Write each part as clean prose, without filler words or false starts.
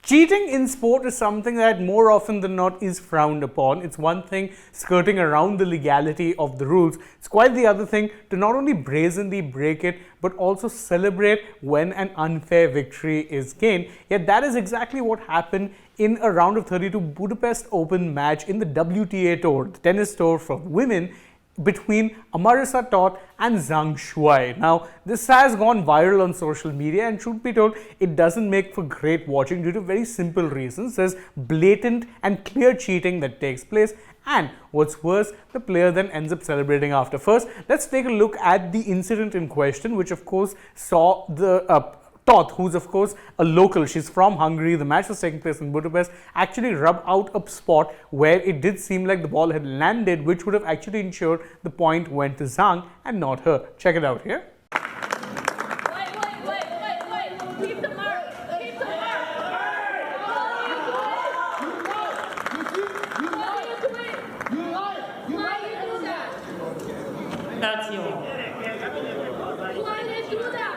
Cheating in sport is something that more often than not is frowned upon. It's one thing skirting around the legality of the rules. It's quite the other thing to not only brazenly break it, but also celebrate when an unfair victory is gained. Yet that is exactly what happened in a round of 32 Budapest Open match in the WTA Tour, the tennis tour for women, between Amarisa Toth and Zhang. Now, this has gone viral on social media, and truth be told, it doesn't make for great watching due to very simple reasons. There's blatant and clear cheating that takes place, and what's worse, the player then ends up celebrating after. First, let's take a look at the incident in question, which of course saw the Toth, who's of course a local, she's from Hungary, the match was taking place in Budapest, actually rubbed out a spot where it did seem like the ball had landed, which would have actually ensured the point went to Zhang and not her. Check it out here. Wait. Keep the mark. Keep the mark. Why do you do that? That's you. Why did you do that?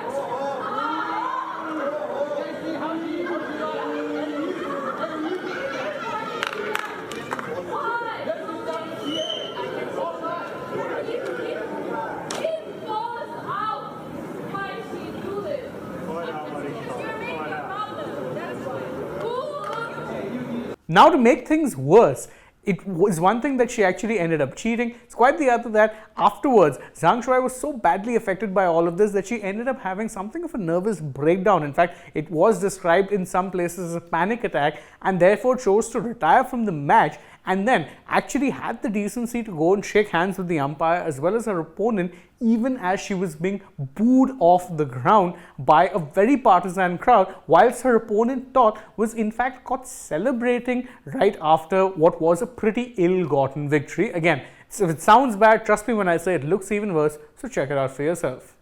Now, to make things worse, it was one thing that she actually ended up cheating. It's quite the other that afterwards, Zhang was so badly affected by all of this that she ended up having something of a nervous breakdown. In fact, it was described in some places as a panic attack, and therefore chose to retire from the match, and then actually had the decency to go and shake hands with the umpire as well as her opponent, even as she was being booed off the ground by a very partisan crowd, whilst her opponent Toth was in fact caught celebrating right after what was a pretty ill-gotten victory. Again, if it sounds bad, trust me when I say it looks even worse, so check it out for yourself.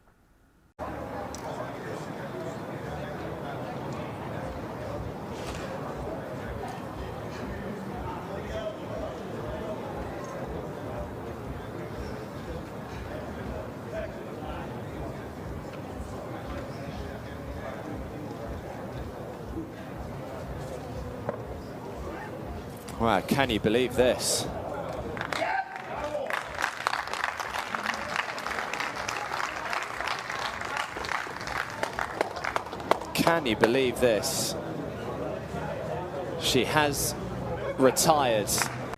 Wow, can you believe this? Can you believe this? She has retired.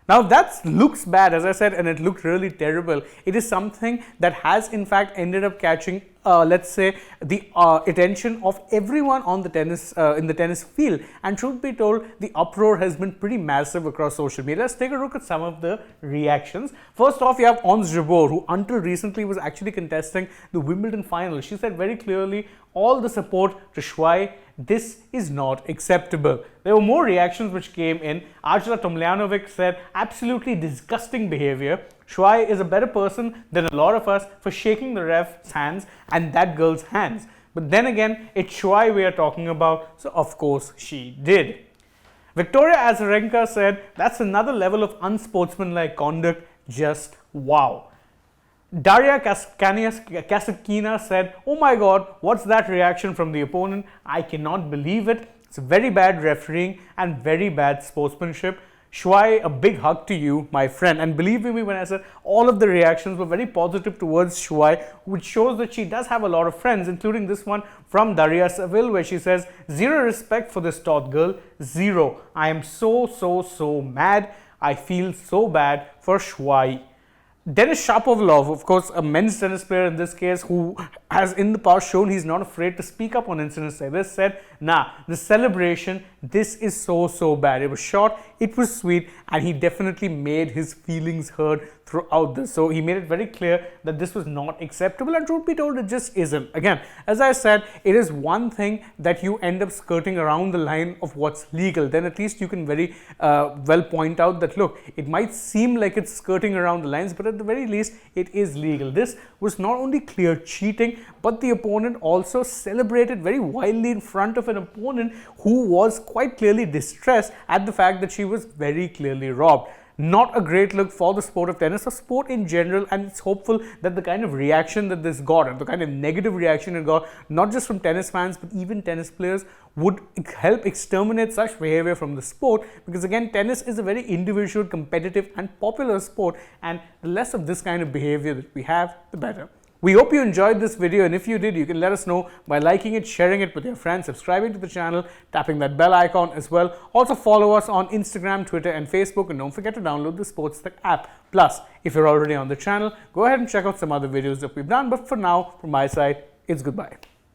Now, that looks bad, as I said, and it looked really terrible. It is something that has in fact ended up catching let's say the attention of everyone on the tennis in the tennis field, and truth be told, the uproar has been pretty massive across social media. Let's take a look at some of the reactions. First off, you have Ons Jabeur, who until recently was actually contesting the Wimbledon final. She said very clearly, all the support to Shuai, this is not acceptable. There were more reactions which came in. Ajla Tomljanovic said, absolutely disgusting behavior. Shuai is a better person than a lot of us for shaking the ref's hands and that girl's hands. But then again, it's Shuai we are talking about, so of course she did. Victoria Azarenka said, that's another level of unsportsmanlike conduct, just wow. Daria Kasatkina said, oh my god, what's that reaction from the opponent? I cannot believe it. It's very bad refereeing and very bad sportsmanship. Shuai, a big hug to you, my friend. And believe me when I said all of the reactions were very positive towards Shuai, which shows that she does have a lot of friends, including this one from Daria Saville, where she says, zero respect for this Toth girl, zero. I am so mad. I feel so bad for Shuai. Denis Shapovalov, of course, a men's tennis player in this case, who has in the past shown he's not afraid to speak up on incidents like this, said, nah, the celebration, this is so bad. It was short, it was sweet, and he definitely made his feelings heard throughout this. So he made it very clear that this was not acceptable, and truth be told, it just isn't. Again, as I said, it is one thing that you end up skirting around the line of what's legal. Then at least you can very well point out that, look, it might seem like it's skirting around the lines, but at the very least, it is legal. This was not only clear cheating, but the opponent also celebrated very wildly in front of an opponent who was quite clearly distressed at the fact that she was very clearly robbed. Not a great look for the sport of tennis, or sport in general, and it's hopeful that the kind of reaction that this got, and the kind of negative reaction it got, not just from tennis fans but even tennis players, would help exterminate such behavior from the sport, because again, tennis is a very individual, competitive and popular sport, and the less of this kind of behavior that we have, the better. We hope you enjoyed this video, and if you did, you can let us know by liking it, sharing it with your friends, subscribing to the channel, tapping that bell icon as well. Also follow us on Instagram, Twitter and Facebook, and don't forget to download the AajTak app. Plus, if you're already on the channel, go ahead and check out some other videos that we've done, but for now, from my side, it's goodbye.